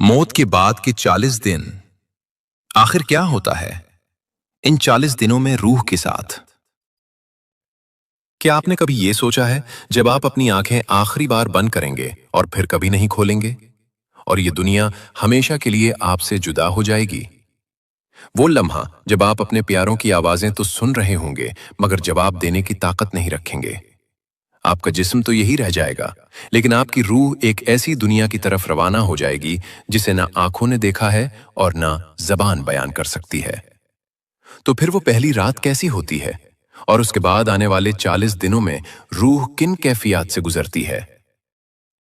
मौत के बाद के 40 दिन आखिर क्या होता है इन 40 दिनों में रूह के साथ? क्या आपने कभी ये सोचा है जब आप अपनी आंखें आखिरी बार बंद करेंगे और फिर कभी नहीं खोलेंगे और ये दुनिया हमेशा के लिए आपसे जुदा हो जाएगी? वो लम्हा जब आप अपने प्यारों की आवाजें तो सुन रहे होंगे मगर जवाब देने की ताकत नहीं रखेंगे। आपका जिस्म तो यही रह जाएगा, लेकिन आपकी रूह एक ऐसी दुनिया की तरफ रवाना हो जाएगी जिसे ना आंखों ने देखा है और ना जबान बयान कर सकती है। तो फिर वो पहली रात कैसी होती है और उसके बाद आने वाले 40 दिनों में रूह किन कैफियत से गुजरती है?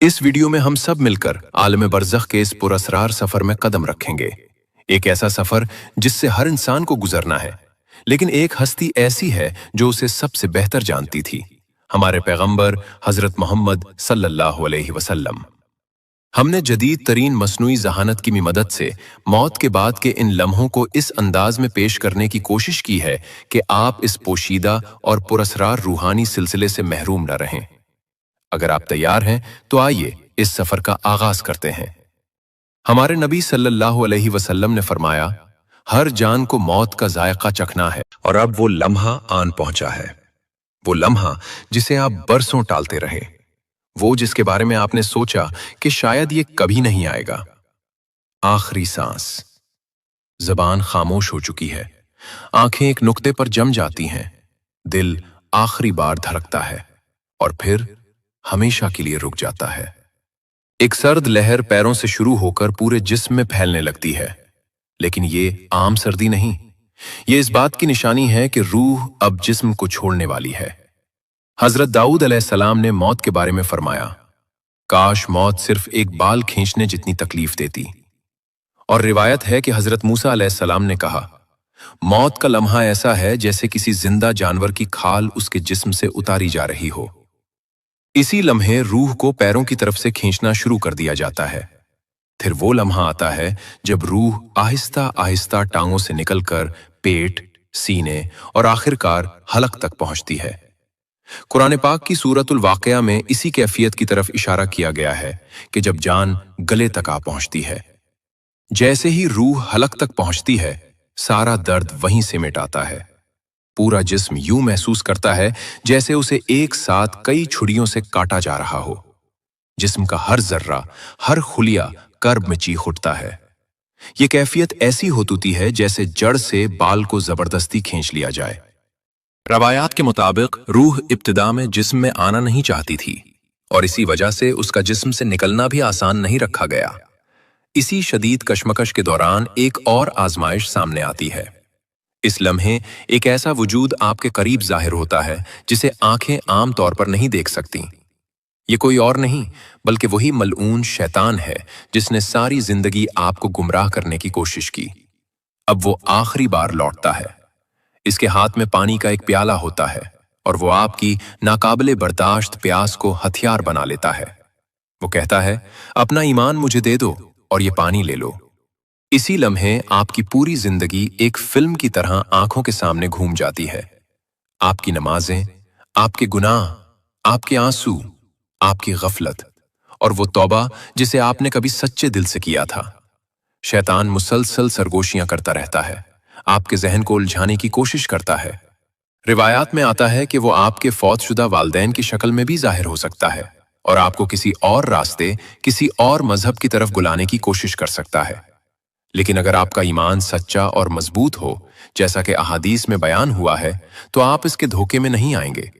इस वीडियो में हम सब मिलकर आलम बरज़ख के इस पुरअसरार सफर में कदम रखेंगे। एक ऐसा सफर जिससे हर इंसान को गुजरना है, लेकिन एक हस्ती ऐसी है जो उसे सबसे बेहतर जानती थी, हमारे पैगंबर हजरत मोहम्मद सल्लल्लाहु अलैहि वसल्लम। हमने जदीद तरीन मसनूई ज़हानत की मदद से मौत के बाद के इन लम्हों को इस अंदाज में पेश करने की कोशिश की है कि आप इस पोशीदा और पुरअसरार रूहानी सिलसिले से महरूम न रहें। अगर आप तैयार हैं तो आइए इस सफर का आगाज करते हैं। हमारे नबी सल्लल्लाहु अलैहि वसल्लम ने फरमाया, हर जान को मौत का जायका चखना है और अब वो लम्हा आन पहुंचा है। वो लम्हा जिसे आप बरसों टालते रहे, वो जिसके बारे में आपने सोचा कि शायद ये कभी नहीं आएगा। आखिरी सांस। जबान खामोश हो चुकी है, आंखें एक नुक्ते पर जम जाती हैं, दिल आखिरी बार धड़कता है और फिर हमेशा के लिए रुक जाता है। एक सर्द लहर पैरों से शुरू होकर पूरे जिस्म में फैलने लगती है, लेकिन ये आम सर्दी नहीं, ये इस बात की निशानी है कि रूह अब जिस्म को छोड़ने वाली है। हजरत दाऊद अलैहिस्सलाम ने मौत के बारे में फरमाया, काश मौत सिर्फ एक बाल खींचने जितनी तकलीफ देती। और रिवायत है कि हजरत मूसा अलैहिस्सलाम ने कहा, मौत का लम्हा ऐसा है जैसे किसी जिंदा जानवर की खाल उसके जिस्म से उतारी जा रही हो। इसी लम्हे रूह को पैरों की तरफ से खींचना शुरू कर दिया जाता है। फिर वो लम्हा आता है जब रूह आहिस्ता आहिस्ता टांगों से निकलकर पेट, सीने और आखिरकार हलक तक पहुंचती है। कुरान पाक की सूरतुल वाक़िया में इसी कैफियत की तरफ इशारा किया गया है कि जब जान गले तक आ पहुंचती है। जैसे ही रूह हलक तक पहुंचती है, सारा दर्द वहीं से मिट आता है। पूरा जिस्म यूं महसूस करता है जैसे उसे एक साथ कई छुरियों से काटा जा रहा हो। जिस्म का हर जर्रा, हर खुलिया कर्ब में चीख उठता है। ये कैफियत ऐसी होती है जैसे जड़ से बाल को जबरदस्ती खींच लिया जाए। रवायात के मुताबिक रूह इब्तिदा में जिस्म में आना नहीं चाहती थी और इसी वजह से उसका जिस्म से निकलना भी आसान नहीं रखा गया। इसी शदीद कशमकश के दौरान एक और आजमाइश सामने आती है। इस लम्हे एक ऐसा वजूद आपके करीब जाहिर होता है जिसे आंखें आम तौर पर नहीं देख सकती। ये कोई और नहीं बल्कि वही मलऊन शैतान है जिसने सारी जिंदगी आपको गुमराह करने की कोशिश की। अब वो आखिरी बार लौटता है। इसके हाथ में पानी का एक प्याला होता है और वो आपकी नाकाबिले बर्दाश्त प्यास को हथियार बना लेता है। वो कहता है, अपना ईमान मुझे दे दो और ये पानी ले लो। इसी लम्हे आपकी पूरी जिंदगी एक फिल्म की तरह आंखों के सामने घूम जाती है। आपकी नमाजें, आपके गुनाह, आपके आंसू, आपकी गफलत और वो तौबा जिसे आपने कभी सच्चे दिल से किया था। शैतान मुसलसल सरगोशियां करता रहता है, आपके जहन को उलझाने की कोशिश करता है। रिवायात में आता है कि वो आपके फौतशुदा वालदैन की शक्ल में भी जाहिर हो सकता है और आपको किसी और रास्ते, किसी और मजहब की तरफ बुलाने की कोशिश कर सकता है। लेकिन अगर आपका ईमान सच्चा और मजबूत हो, जैसा कि अहादीस में बयान हुआ है, तो आप इसके धोखे में नहीं आएंगे।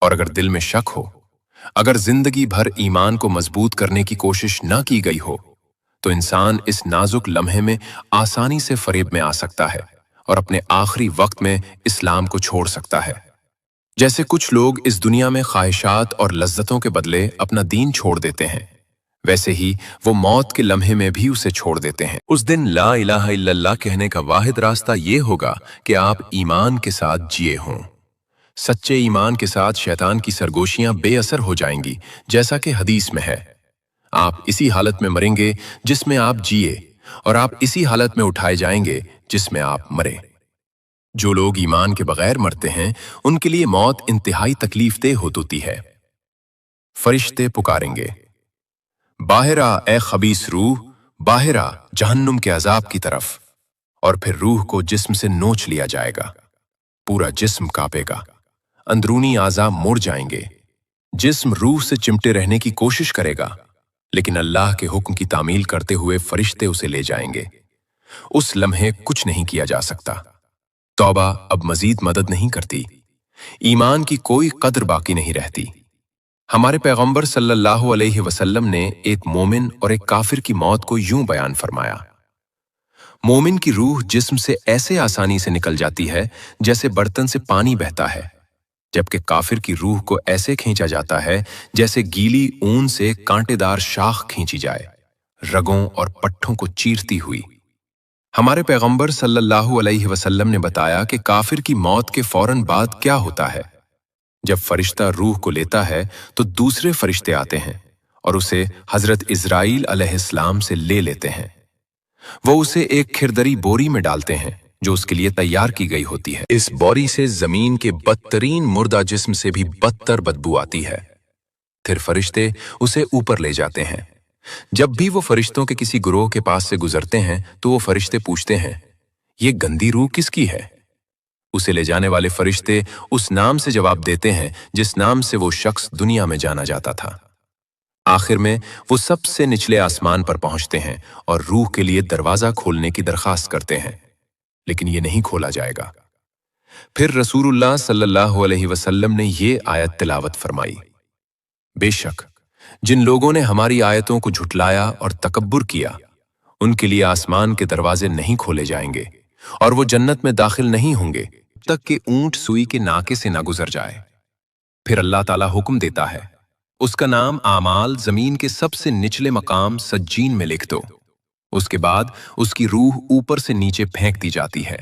और अगर दिल में शक हो, अगर जिंदगी भर ईमान को मजबूत करने की कोशिश न की गई हो, तो इंसान इस नाजुक लम्हे में आसानी से फरेब में आ सकता है और अपने आखिरी वक्त में इस्लाम को छोड़ सकता है। जैसे कुछ लोग इस दुनिया में ख्वाहिशात और लज्जतों के बदले अपना दीन छोड़ देते हैं, वैसे ही वो मौत के लम्हे में भी उसे छोड़ देते हैं। उस दिन ला इलाहा इल्लल्लाह कहने का वाहिद रास्ता ये होगा कि आप ईमान के साथ जिए हों। सच्चे ईमान के साथ शैतान की सरगोशियां बेअसर हो जाएंगी, जैसा कि हदीस में है। आप इसी हालत में मरेंगे जिसमें आप जिए और आप इसी हालत में उठाए जाएंगे जिसमें आप मरे। जो लोग ईमान के बगैर मरते हैं उनके लिए मौत इंतहाई तकलीफदेह होती है। फरिश्ते पुकारेंगे, बाहर आ ए खबीस रूह, बाहिरा जहन्नुम के अजाब की तरफ, और फिर रूह को जिस्म से नोच लिया जाएगा। पूरा जिस्म कांपेगा, अंदरूनी आज़ा मुड़ जाएंगे। जिस्म रूह से चिमटे रहने की कोशिश करेगा, लेकिन अल्लाह के हुक्म की तामील करते हुए फरिश्ते उसे ले जाएंगे। उस लम्हे कुछ नहीं किया जा सकता। तौबा अब मजीद मदद नहीं करती। ईमान की कोई कद्र बाकी नहीं रहती। हमारे पैगंबर सल्लल्लाहु अलैहि वसल्लम ने एक मोमिन और एक काफिर की मौत को यूं बयान फरमाया। मोमिन की रूह जिस्म से ऐसे आसानी से निकल जाती है जैसे बर्तन से पानी बहता है, जबकि काफिर की रूह को ऐसे खींचा जाता है जैसे गीली ऊन से कांटेदार शाख खींची जाए, रगों और पट्ठों को चीरती हुई। हमारे पैगंबर सल्लल्लाहु अलैहि वसल्लम ने बताया कि काफिर की मौत के फौरन बाद क्या होता है। जब फरिश्ता रूह को लेता है तो दूसरे फरिश्ते आते हैं और उसे हजरत इजराइल अलैहिस्सलाम से ले लेते हैं। वो उसे एक खिरदरी बोरी में डालते हैं जो उसके लिए तैयार की गई होती है। इस बोरी से जमीन के बदतरीन मुर्दा जिस्म से भी बदतर बदबू आती है। फिर फरिश्ते उसे ऊपर ले जाते हैं। जब भी वो फरिश्तों के किसी गुरोह के पास से गुजरते हैं तो वो फरिश्ते पूछते हैं, ये गंदी रूह किसकी है? उसे ले जाने वाले फरिश्ते उस नाम से जवाब देते हैं जिस नाम से वो शख्स दुनिया में जाना जाता था। आखिर में वो सबसे निचले आसमान पर पहुंचते हैं और रूह के लिए दरवाजा खोलने की दरखास्त करते हैं, लेकिन ये नहीं खोला जाएगा। फिर रसूलुल्लाह सल्लल्लाहु अलैहि वसल्लम ने ये आयत तिलावत फरमाई, बेशक जिन लोगों ने हमारी आयतों को झुटलाया और तकब्बुर किया, उनके लिए आसमान के दरवाजे नहीं खोले जाएंगे और वो जन्नत में दाखिल नहीं होंगे जब तक कि ऊंट सुई के नाके से ना गुजर जाए। फिर अल्लाह ताला हुक्म देता है, उसका नाम आमाल जमीन के सबसे निचले मकाम सज्जीन में लिख दो। उसके बाद उसकी रूह ऊपर से नीचे फेंक दी जाती है।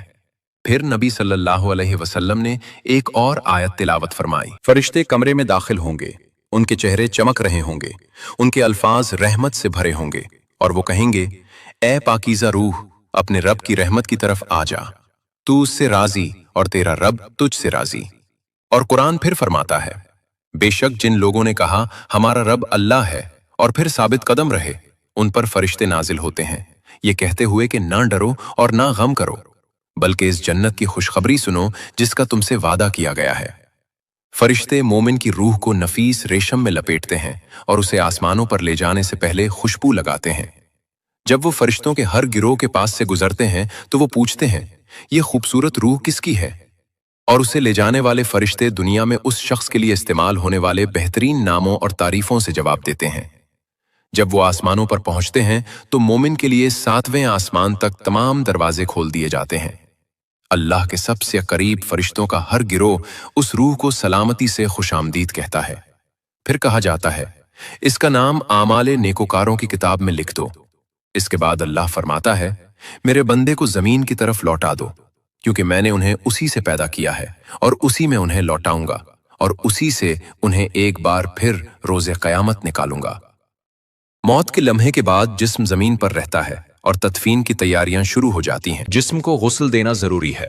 फिर नबी सल्लल्लाहु अलैहि वसल्लम ने एक और आयत तिलावत फरमाई, फरिश्ते कमरे में दाखिल होंगे, उनके चेहरे चमक रहे होंगे, उनके अल्फाज रहमत से भरे होंगे और वो कहेंगे, ए पाकीज़ा रूह, अपने रब की रहमत की तरफ आ जा, तू उससे राजी और तेरा रब तुझसे राजी। और कुरान फिर फरमाता है, बेशक जिन लोगों ने कहा हमारा रब अल्लाह है और फिर साबित कदम रहे, उन पर फरिश्ते नाजिल होते हैं ये कहते हुए कि ना डरो और ना गम करो, बल्कि इस जन्नत की खुशखबरी सुनो जिसका तुमसे वादा किया गया है। फरिश्ते मोमिन की रूह को नफीस रेशम में लपेटते हैं और उसे आसमानों पर ले जाने से पहले खुशबू लगाते हैं। जब वो फरिश्तों के हर गिरोह के पास से गुजरते हैं तो वो पूछते हैं, ये खूबसूरत रूह किसकी है? और उसे ले जाने वाले फरिश्ते दुनिया में उस शख्स के लिए इस्तेमाल होने वाले बेहतरीन नामों और तारीफों से जवाब देते हैं। जब वो आसमानों पर पहुंचते हैं तो मोमिन के लिए 7वें आसमान तक तमाम दरवाजे खोल दिए जाते हैं। अल्लाह के सबसे करीब फरिश्तों का हर गिरोह उस रूह को सलामती से खुशामदीद कहता है। फिर कहा जाता है, इसका नाम आमाले नेकोकारों की किताब में लिख दो। इसके बाद अल्लाह फरमाता है, मेरे बंदे को जमीन की तरफ लौटा दो, क्योंकि मैंने उन्हें उसी से पैदा किया है और उसी में उन्हें लौटाऊंगा और उसी से उन्हें एक बार फिर रोज़े क़यामत निकालूंगा। मौत के लम्हे के बाद जिस्म जमीन पर रहता है और तदफीन की तैयारियां शुरू हो जाती हैं। जिस्म को गुस्ल देना जरूरी है।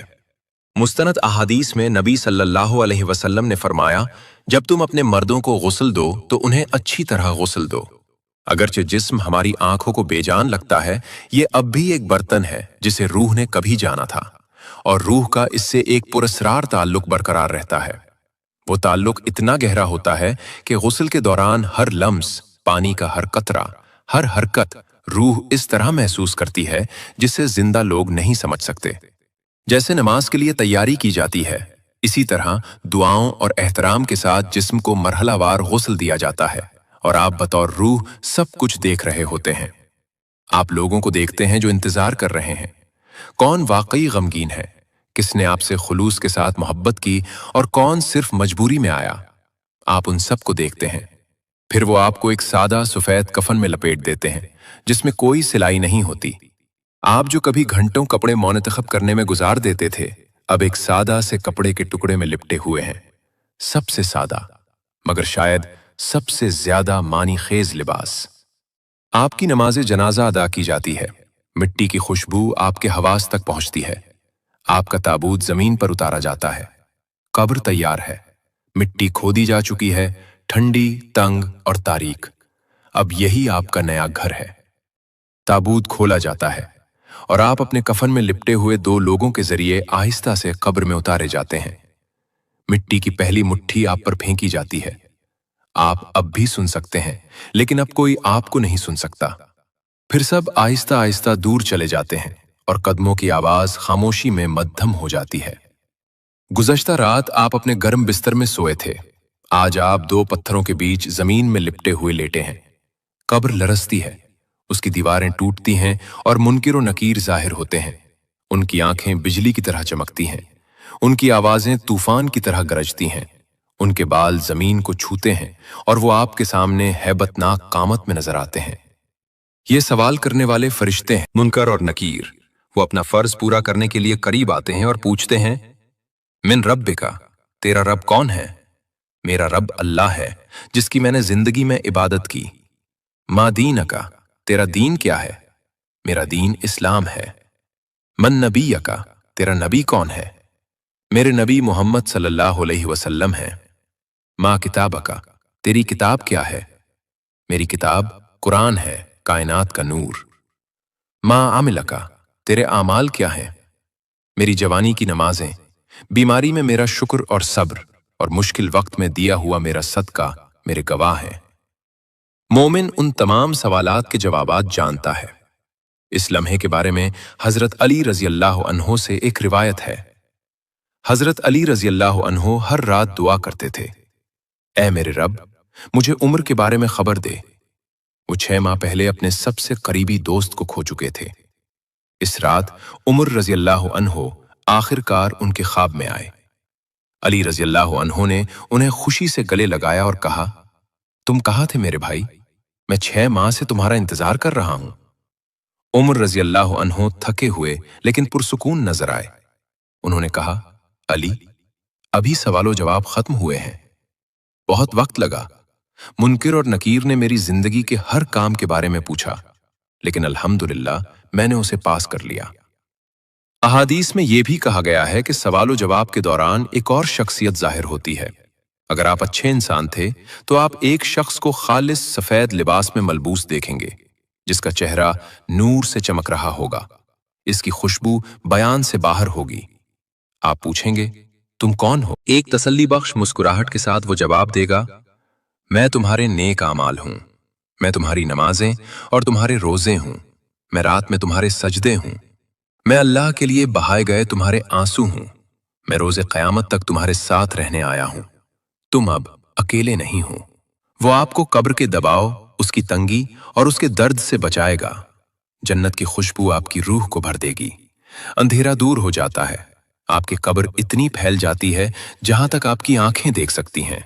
मुस्तनद अहादीस में नबी सल्लल्लाहु अलैहि वसल्लम ने फरमाया, जब तुम अपने मर्दों को गुस्ल दो तो उन्हें अच्छी तरह गुस्ल दो। अगरचे जिस्म हमारी आंखों को बेजान लगता है, ये अब भी एक बर्तन है जिसे रूह ने कभी जाना था और रूह का इससे एक पुरस्रार ताल्लुक बरकरार रहता है। वो ताल्लुक इतना गहरा होता है कि गुस्ल के दौरान हर लम्स, पानी का हर कतरा, हर हरकत रूह इस तरह महसूस करती है जिसे जिंदा लोग नहीं समझ सकते। जैसे नमाज के लिए तैयारी की जाती है, इसी तरह दुआओं और एहतराम के साथ जिस्म को मरहलावार गुस्ल दिया जाता है और आप बतौर रूह सब कुछ देख रहे होते हैं। आप लोगों को देखते हैं जो इंतजार कर रहे हैं। कौन वाकई गमगीन है, किसने आपसे खुलूस के साथ मोहब्बत की और कौन सिर्फ मजबूरी में आया, आप उन सब को देखते हैं। फिर वो आपको एक सादा सफेद कफन में लपेट देते हैं जिसमें कोई सिलाई नहीं होती। आप जो कभी घंटों कपड़े मुंतखब करने में गुजार देते थे, अब एक सादा से कपड़े के टुकड़े में लिपटे हुए हैं। सबसे सादा मगर शायद सबसे ज्यादा मानी खेज लिबास। आपकी नमाज जनाजा अदा की जाती है। मिट्टी की खुशबू आपके हवास तक पहुंचती है। आपका ताबूत जमीन पर उतारा जाता है। कब्र तैयार है। मिट्टी खोदी जा चुकी है, ठंडी, तंग और तारीक। अब यही आपका नया घर है। ताबूत खोला जाता है और आप अपने कफन में लिपटे हुए दो लोगों के जरिए आहिस्ता से कब्र में उतारे जाते हैं। मिट्टी की पहली मुट्ठी आप पर फेंकी जाती है। आप अब भी सुन सकते हैं, लेकिन अब कोई आपको नहीं सुन सकता। फिर सब आहिस्ता आहिस्ता दूर चले जाते हैं और कदमों की आवाज खामोशी में मद्धम हो जाती है। गुज़श्ता रात आप अपने गर्म बिस्तर में सोए थे। आज आप दो पत्थरों के बीच जमीन में लिपटे हुए लेटे हैं। कब्र लरसती है, उसकी दीवारें टूटती हैं और मुनकिर और नकीर जाहिर होते हैं। उनकी आंखें बिजली की तरह चमकती हैं, उनकी आवाजें तूफान की तरह गरजती हैं, उनके बाल जमीन को छूते हैं और वो आपके सामने हैबतनाक कामत में नजर आते हैं। ये सवाल करने वाले फरिश्ते हैं, मुनकर और नकीर। वो अपना फर्ज पूरा करने के लिए करीब आते हैं और पूछते हैं, मिन रब्बिका, तेरा रब कौन है? मेरा रब अल्लाह है, जिसकी मैंने जिंदगी में इबादत की। मा दीनका, तेरा दीन क्या है? मेरा दीन इस्लाम है। मन नबीयका, तेरा नबी कौन है? मेरे नबी मोहम्मद सल्लल्लाहु अलैहि वसल्लम है। मा किताबका, तेरी किताब क्या है? मेरी किताब कुरान है, कायनात का नूर। मा आमिलका, तेरे आमाल क्या हैं? मेरी जवानी की नमाजें, बीमारी में मेरा शुक्र और सब्र, और मुश्किल वक्त में दिया हुआ मेरा सदका मेरे गवाह हैं। मोमिन उन तमाम सवालात के जवाबात जानता है। इस लम्हे के बारे में हजरत अली रजी अल्लाह अन्हो से एक रिवायत है। हजरत अली रजी अल्लाह अन्हो हर रात दुआ करते थे, ऐ मेरे रब, मुझे उम्र के बारे में खबर दे। वो 6 माह पहले अपने सबसे करीबी दोस्त को खो चुके थे। इस रात उमर रजी अल्लाह अन्हो आखिरकार उनके ख्वाब में आए। अली रजी अल्लाह अन्हो ने उन्हें खुशी से गले लगाया और कहा, तुम कहाँ थे मेरे भाई? मैं 6 माह से तुम्हारा इंतजार कर रहा हूं। उमर रजी अल्लाह अन्हो थके हुए लेकिन पुरसुकून नजर आए। उन्होंने कहा, अली, अभी सवालो जवाब खत्म हुए हैं। बहुत वक्त लगा। मुनकिर और नकीर ने मेरी जिंदगी के हर काम के बारे में पूछा, लेकिन अल्हम्दुलिल्लाह मैंने उसे पास कर लिया। अहादीस में यह भी कहा गया है कि सवालो जवाब के दौरान एक और शख्सियत जाहिर होती है। अगर आप अच्छे इंसान थे तो आप एक शख्स को खालिस सफेद लिबास में मलबूस देखेंगे, जिसका चेहरा नूर से चमक रहा होगा। इसकी खुशबू बयान से बाहर होगी। आप पूछेंगे, तुम कौन हो? एक तसल्ली बख्श मुस्कुराहट के साथ वो जवाब देगा, मैं तुम्हारे नेक आमाल हूं। मैं तुम्हारी नमाजें और तुम्हारे रोजे हूं। मैं रात में तुम्हारे सजदे हूं। मैं अल्लाह के लिए बहाए गए तुम्हारे आंसू हूं। मैं रोजे क़यामत तक तुम्हारे साथ रहने आया हूं। तुम अब अकेले नहीं हो। वो आपको कब्र के दबाव, उसकी तंगी और उसके दर्द से बचाएगा। जन्नत की खुशबू आपकी रूह को भर देगी। अंधेरा दूर हो जाता है। आपकी कब्र इतनी फैल जाती है जहां तक आपकी आंखें देख सकती हैं।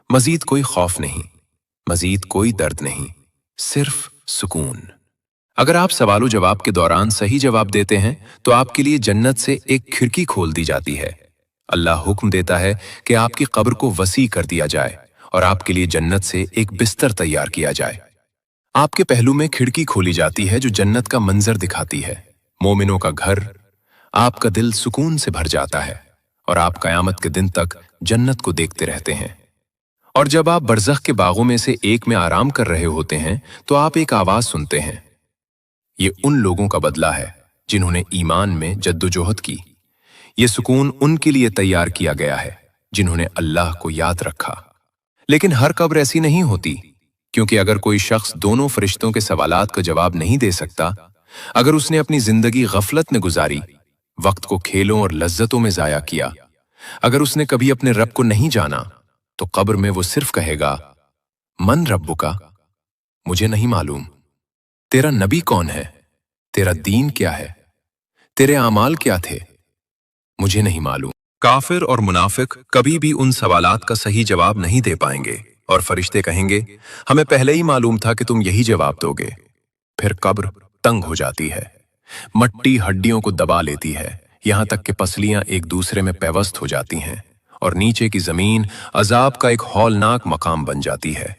मजीद कोई खौफ नहीं, मजीद कोई दर्द नहीं, सिर्फ सुकून। अगर आप सवालो जवाब के दौरान सही जवाब देते हैं तो आपके लिए जन्नत से एक खिड़की खोल दी जाती है। अल्लाह हुक्म देता है कि आपकी कब्र को वसी कर दिया जाए और आपके लिए जन्नत से एक बिस्तर तैयार किया जाए। आपके पहलू में खिड़की खोली जाती है जो जन्नत का मंजर दिखाती है, मोमिनों का घर। आपका दिल सुकून से भर जाता है और आप कयामत के दिन तक जन्नत को देखते रहते हैं। और जब आप बरज़ख के बागों में से एक में आराम कर रहे होते हैं तो आप एक आवाज सुनते हैं। ये उन लोगों का बदला है जिन्होंने ईमान में जद्दोजहद की। ये सुकून उनके लिए तैयार किया गया है जिन्होंने अल्लाह को याद रखा। लेकिन हर कब्र ऐसी नहीं होती, क्योंकि अगर कोई शख्स दोनों फरिश्तों के सवालात का जवाब नहीं दे सकता, अगर उसने अपनी जिंदगी गफलत में गुजारी, वक्त को खेलों और लज्जतों में जाया किया, अगर उसने कभी अपने रब को नहीं जाना, तो कब्र में वो सिर्फ कहेगा, मन रब्बुका, मुझे नहीं मालूम। तेरा नबी कौन है? तेरा दीन क्या है? तेरे आमाल क्या थे? मुझे नहीं मालूम। काफिर और मुनाफिक कभी भी उन सवालात का सही जवाब नहीं दे पाएंगे और फरिश्ते कहेंगे, हमें पहले ही मालूम था कि तुम यही जवाब दोगे। फिर कब्र तंग हो जाती है, मट्टी हड्डियों को दबा लेती है, यहां तक कि पसलियां एक दूसरे में पैवस्त हो जाती हैं और नीचे की जमीन अजाब का एक हौलनाक मकाम बन जाती है।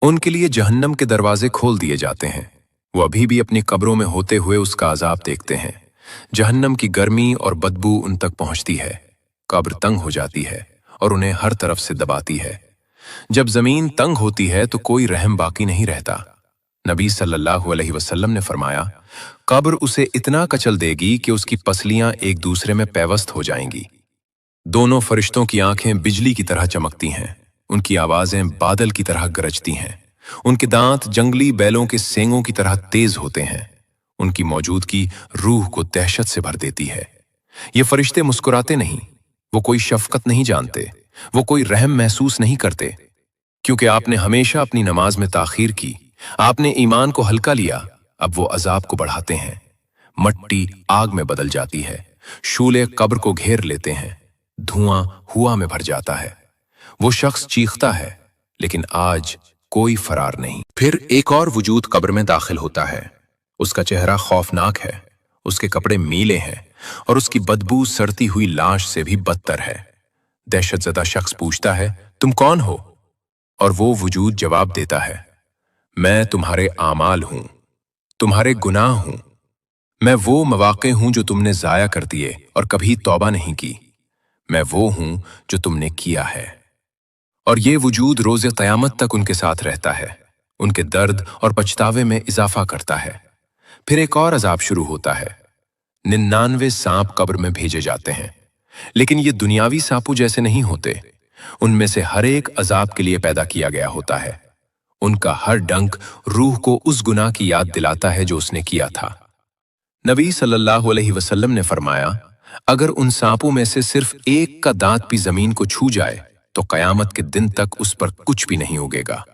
उनके लिए जहन्नम के दरवाजे खोल दिए जाते हैं। वो अभी भी अपनी कब्रों में होते हुए उसका अजाब देखते हैं। जहन्नम की गर्मी और बदबू उन तक पहुंचती है। कब्र तंग हो जाती है और उन्हें हर तरफ से दबाती है। जब जमीन तंग होती है तो कोई रहम बाकी नहीं रहता। नबी सल्लल्लाहु अलैहि वसल्लम ने फरमाया, कब्र उसे इतना कचल देगी कि उसकी पसलियां एक दूसरे में पैवस्त हो जाएंगी। दोनों फरिश्तों की आंखें बिजली की तरह चमकती हैं, उनकी आवाजें बादल की तरह गरजती हैं, उनके दांत जंगली बैलों के सींगों की तरह तेज होते हैं। उनकी मौजूदगी रूह को दहशत से भर देती है। ये फरिश्ते मुस्कुराते नहीं, वो कोई शफकत नहीं जानते, वो कोई रहम महसूस नहीं करते, क्योंकि आपने हमेशा अपनी नमाज में ताखीर की, आपने ईमान को हल्का लिया। अब वो अजाब को बढ़ाते हैं। मट्टी आग में बदल जाती है, शूले कब्र को घेर लेते हैं, धुआं हुआ में भर जाता है। वो शख्स चीखता है, लेकिन आज कोई फरार नहीं। फिर एक और वजूद कब्र में दाखिल होता है। उसका चेहरा खौफनाक है, उसके कपड़े मीले हैं और उसकी बदबू सड़ती हुई लाश से भी बदतर है। दहशतजदा शख्स पूछता है, तुम कौन हो? और वो वजूद जवाब देता है, मैं तुम्हारे आमाल हूं, तुम्हारे गुनाह हूं, मैं वो मवाक़े हूं जो तुमने जाया कर दिए और कभी तौबा नहीं की, मैं वो हूं जो तुमने किया है। और ये वजूद रोज़े क़यामत तक उनके साथ रहता है, उनके दर्द और पछतावे में इजाफा करता है। फिर एक और अजाब शुरू होता है। 99 सांप कब्र में भेजे जाते हैं, लेकिन ये दुनियावी सांपों जैसे नहीं होते। उनमें से हर एक अजाब के लिए पैदा किया गया होता है। उनका हर डंक रूह को उस गुनाह की याद दिलाता है जो उसने किया था। नबी सल्लल्लाहु अलैहि वसल्लम ने फरमाया, अगर उन सांपों में से सिर्फ एक का दांत भी जमीन को छू जाए तो कयामत के दिन तक उस पर कुछ भी नहीं उगेगा।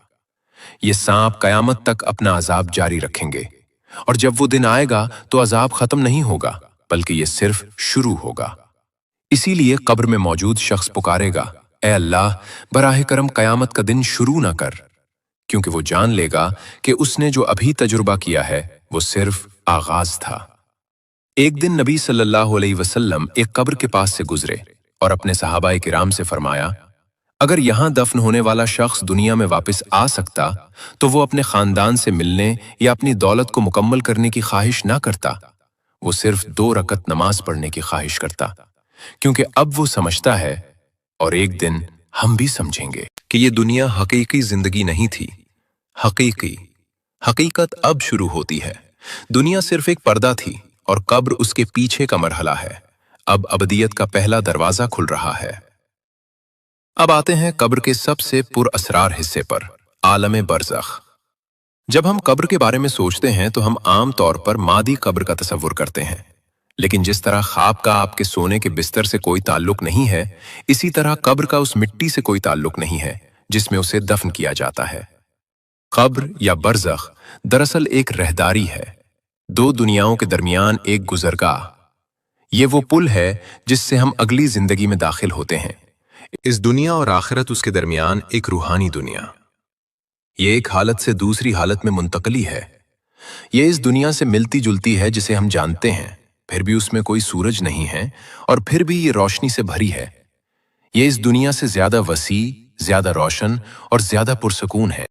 ये सांप कयामत तक अपना अजाब जारी रखेंगे, और जब वो दिन आएगा तो अजाब खत्म नहीं होगा, बल्कि ये सिर्फ शुरू होगा। इसीलिए कब्र में मौजूद शख्स पुकारेगा, ए अल्लाह, बराह करम कयामत का दिन शुरू ना कर, क्योंकि वो जान लेगा कि उसने जो अभी तजुर्बा किया है वो सिर्फ आगाज था। एक दिन नबी सल्लल्लाहु अलैहि वसल्लम एक कब्र के पास से गुजरे और अपने सहाबाए किराम से फरमाया, अगर यहां दफन होने वाला शख्स दुनिया में वापस आ सकता तो वो अपने खानदान से मिलने या अपनी दौलत को मुकम्मल करने की ख्वाहिश ना करता, वो सिर्फ 2 रकत नमाज पढ़ने की ख्वाहिश करता, क्योंकि अब वो समझता है, और एक दिन हम भी समझेंगे, कि ये दुनिया हकीकी जिंदगी नहीं थी। हकीकत अब शुरू होती है। दुनिया सिर्फ एक पर्दा थी और कब्र उसके पीछे का मरहला है। अब अबदियत का पहला दरवाजा खुल रहा है। अब आते हैं कब्र के सबसे पुरअसरार हिस्से पर, आलम बरज़ख। जब हम कब्र के बारे में सोचते हैं तो हम आम तौर पर मादी कब्र का तसव्वुर करते हैं, लेकिन जिस तरह ख्वाब का आपके सोने के बिस्तर से कोई ताल्लुक नहीं है, इसी तरह कब्र का उस मिट्टी से कोई ताल्लुक नहीं है जिसमें उसे दफन किया जाता है। कब्र या बरज़ख दरअसल एक रहदारी है, 2 दुनियाओं के दरमियान एक गुजरगाह। ये वो पुल है जिससे हम अगली जिंदगी में दाखिल होते हैं। इस दुनिया और आखिरत उसके दरमियान एक रूहानी दुनिया। ये एक हालत से दूसरी हालत में मुंतकली है। ये इस दुनिया से मिलती जुलती है जिसे हम जानते हैं, फिर भी उसमें कोई सूरज नहीं है और फिर भी ये रोशनी से भरी है। ये इस दुनिया से ज्यादा वसी, ज्यादा रोशन और ज्यादा पुरसकून है।